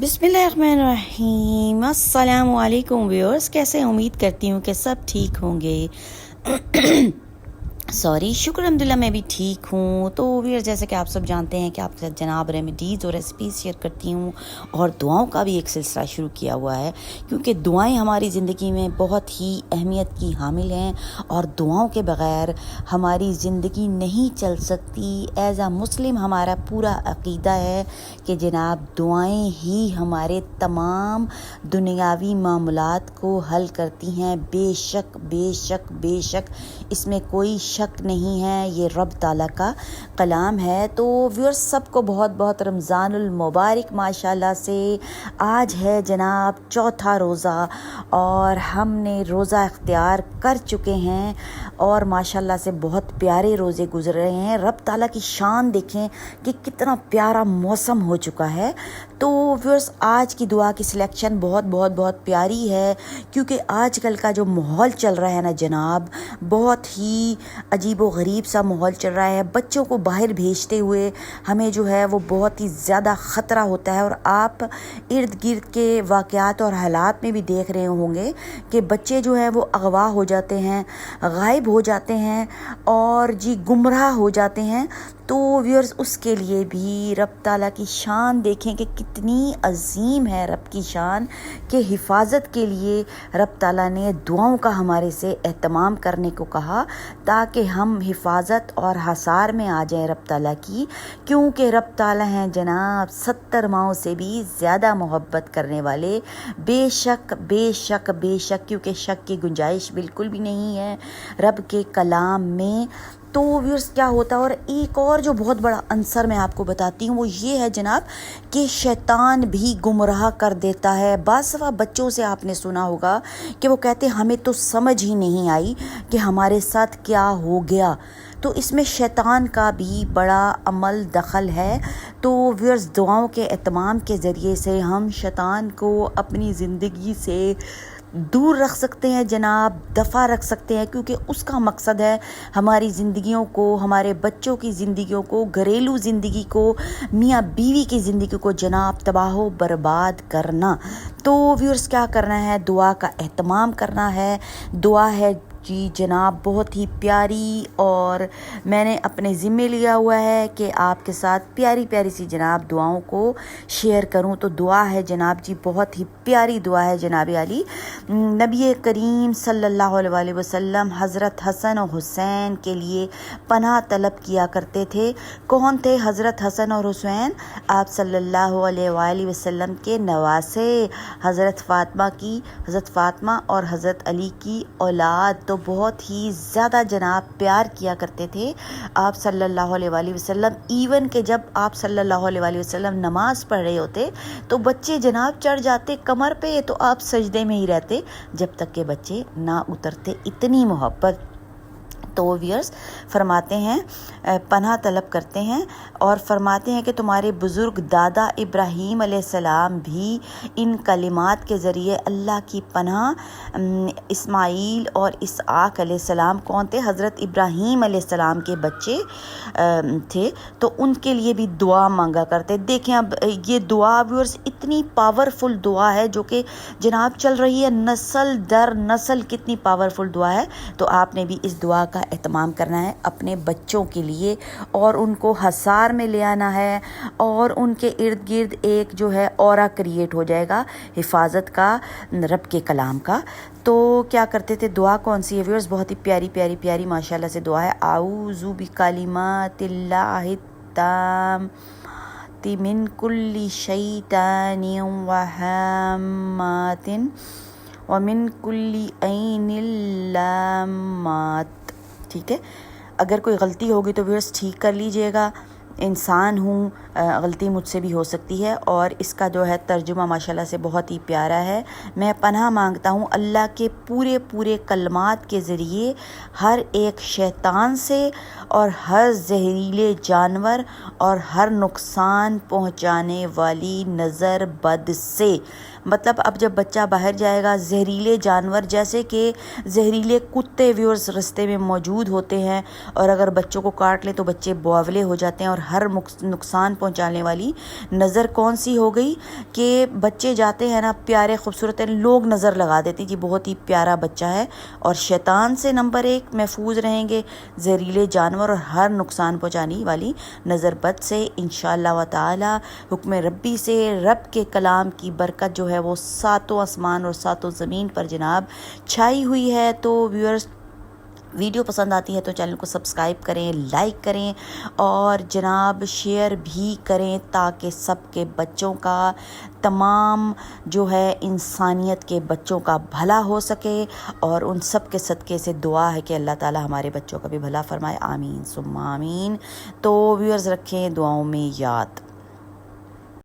बिस्मिल्लाहिर्रहमानिर्रहीम। अस्सलामु अलैकुम व्यूअर्स, कैसे हैं? उम्मीद करती हूँ कि सब ठीक होंगे। शुक्र अल्हम्दुलिल्लाह मैं भी ठीक हूँ। तो व्यूअर्स, जैसे कि आप सब जानते हैं कि आपके साथ जनाब रेमेडीज़ और रेसिपीज़ शेयर करती हूँ और दुआओं का भी एक सिलसिला शुरू किया हुआ है, क्योंकि दुआएं हमारी ज़िंदगी में बहुत ही अहमियत की हामिल हैं और दुआओं के बग़ैर हमारी ज़िंदगी नहीं चल सकती। एज़ आ मुस्लिम हमारा पूरा अक़ीदा है कि जनाब दुआएं ही हमारे तमाम दुनियावी मामलात को हल करती हैं। बेशक बेशक बेशक इसमें कोई शक नहीं है, ये रब ताला का कलाम है। तो व्यूअर्स, सबको बहुत बहुत रमज़ानुल मुबारक। माशाल्लाह से आज है जनाब चौथा रोज़ा और हमने रोज़ा इख्तियार कर चुके हैं और माशाल्लाह से बहुत प्यारे रोज़े गुजर रहे हैं। रब ताला की शान देखें कि कितना प्यारा मौसम हो चुका है। तो व्यूअर्स, आज की दुआ की सिलेक्शन बहुत बहुत बहुत प्यारी है, क्योंकि आजकल का जो माहौल चल रहा है ना जनाब, बहुत ही अजीबो गरीब सा माहौल चल रहा है। बच्चों को बाहर भेजते हुए हमें जो है वो बहुत ही ज़्यादा ख़तरा होता है और आप इर्द गिर्द के वाक़यात और हालात में भी देख रहे होंगे कि बच्चे जो है वो अगवा हो जाते हैं, गायब हो जाते हैं और जी गुमराह हो जाते हैं। तो व्यूअर्स, उसके लिए भी रब ताला की शान देखें कि कितनी अजीम है रब की शान, कि हिफाजत के लिए रब ताला ने दुआओं का हमारे से एहतमाम करने को कहा, ताकि हम हिफाजत और हसार में आ जाएं रब ताला की। क्योंकि रब ताला हैं जनाब 70 माओं से भी ज़्यादा मोहब्बत करने वाले। बेशक बेशक बेशक, क्योंकि शक की गुंजाइश बिल्कुल भी नहीं है रब के कलाम में। तो व्यूअर्स, क्या होता है, और एक और जो बहुत बड़ा अंसर मैं आपको बताती हूँ वो ये है जनाब कि शैतान भी गुमराह कर देता है। बासवा बच्चों से आपने सुना होगा कि वो कहते हैं हमें तो समझ ही नहीं आई कि हमारे साथ क्या हो गया। तो इसमें शैतान का भी बड़ा अमल दखल है। तो व्यूअर्स, दुआओं के एहतमाम के ज़रिए से हम शैतान को अपनी ज़िंदगी से दूर रख सकते हैं जनाब, दफ़ा रख सकते हैं, क्योंकि उसका मकसद है हमारी ज़िंदगियों को, हमारे बच्चों की ज़िंदगियों को, घरेलू ज़िंदगी को, मियाँ बीवी की ज़िंदगी को जनाब तबाह बर्बाद करना। तो व्यूअर्स, क्या करना है, दुआ का एहतमाम करना है। दुआ है जी जनाब बहुत ही प्यारी, और मैंने अपने ज़िम्मे लिया हुआ है कि आपके साथ प्यारी प्यारी सी जनाब दुआओं को शेयर करूं। तो दुआ है जनाब जी, बहुत ही प्यारी दुआ है। जनाब अली नबी करीम सल्लल्लाहु अलैहि वसल्लम हज़रत हसन और हुसैन के लिए पनाह तलब किया करते थे। कौन थे हज़रत हसन और हुसैन? आप सल्लल्लाहु अलैहि वसल्लम के नवासे हज़रत फ़ातिमा और हज़रत अली की औलाद। तो बहुत ही ज़्यादा जनाब प्यार किया करते थे आप सल्लल्लाहु अलैहि वसल्लम। इवन कि जब आप सल्लल्लाहु अलैहि वसल्लम नमाज़ पढ़ रहे होते तो बच्चे जनाब चढ़ जाते कमर पे, तो आप सजदे में ही रहते जब तक के बच्चे ना उतरते। इतनी मोहब्बत। तो व्यूअर्स फरमाते हैं, पनाह तलब करते हैं और फरमाते हैं कि तुम्हारे बुज़ुर्ग दादा इब्राहीम अलैहिस्सलाम भी इन कलिमात के ज़रिए अल्लाह की पनाह, इस्माईल और इसहाक़ अलैहिस्सलाम कौन थे? हज़रत इब्राहीम अलैहिस्सलाम के बच्चे थे। तो उनके लिए भी दुआ मांगा करते। देखें अब ये दुआ व्यूअर्स इतनी पावरफुल दुआ है जो कि जनाब चल रही है नस्ल दर नस्ल। कितनी पावरफुल दुआ है। तो आपने भी इस दुआ का एहतमाम करना है अपने बच्चों के लिए और उनको हसार में ले आना है, और उनके इर्द गिर्द एक जो है ऑरा क्रिएट हो जाएगा हिफाजत का, रब के कलाम का। तो क्या करते थे, दुआ कौन सी है व्यूअर्स? बहुत ही प्यारी प्यारी प्यारी माशाल्लाह से दुआ है। आऊज़ु बिकलिमातिल्लाहि ताम्माति मिन कुल्ली शैतानिन व हाम्मातिन व मिन कुल्ली ऐनिल लाम्मात। ठीक है, अगर कोई गलती होगी तो व्यूअर्स ठीक कर लीजिएगा। इंसान हूँ, गलती मुझसे भी हो सकती है। और इसका जो है तर्जुमा माशाल्लाह से बहुत ही प्यारा है। मैं पनाह मांगता हूँ अल्लाह के पूरे पूरे कलमात के ज़रिए हर एक शैतान से और हर जहरीले जानवर और हर नुकसान पहुँचाने वाली नज़र बद से। مطلب اب جب بچہ باہر جائے گا، زہریلے جانور جیسے کہ زہریلے کتے ویورز رستے میں موجود ہوتے ہیں، اور اگر بچوں کو کاٹ لیں تو بچے بوولے ہو جاتے ہیں. اور ہر نقصان پہنچانے والی نظر کون سی ہو گئی کہ بچے جاتے ہیں نا پیارے خوبصورت ہیں، لوگ نظر لگا دیتے ہیں جی بہت ہی پیارا بچہ ہے. اور شیطان سے نمبر 1 محفوظ رہیں گے، زہریلے جانور اور ہر نقصان پہنچانے والی نظر بد سے. انشاءاللہ و تعالی حکم ربی سے، رب کے کلام کی برکت جو ہے وہ ساتوں آسمان اور ساتوں زمین پر جناب چھائی ہوئی ہے. تو ویورز ویڈیو پسند آتی ہے تو چینل کو سبسکرائب کریں، لائک کریں اور جناب شیئر بھی کریں تاکہ سب کے بچوں کا، تمام جو ہے انسانیت کے بچوں کا بھلا ہو سکے. اور ان سب کے صدقے سے دعا ہے کہ اللہ تعالی ہمارے بچوں کا بھی بھلا فرمائے. آمین ثم آمین. تو ویورز رکھیں دعاؤں میں یاد.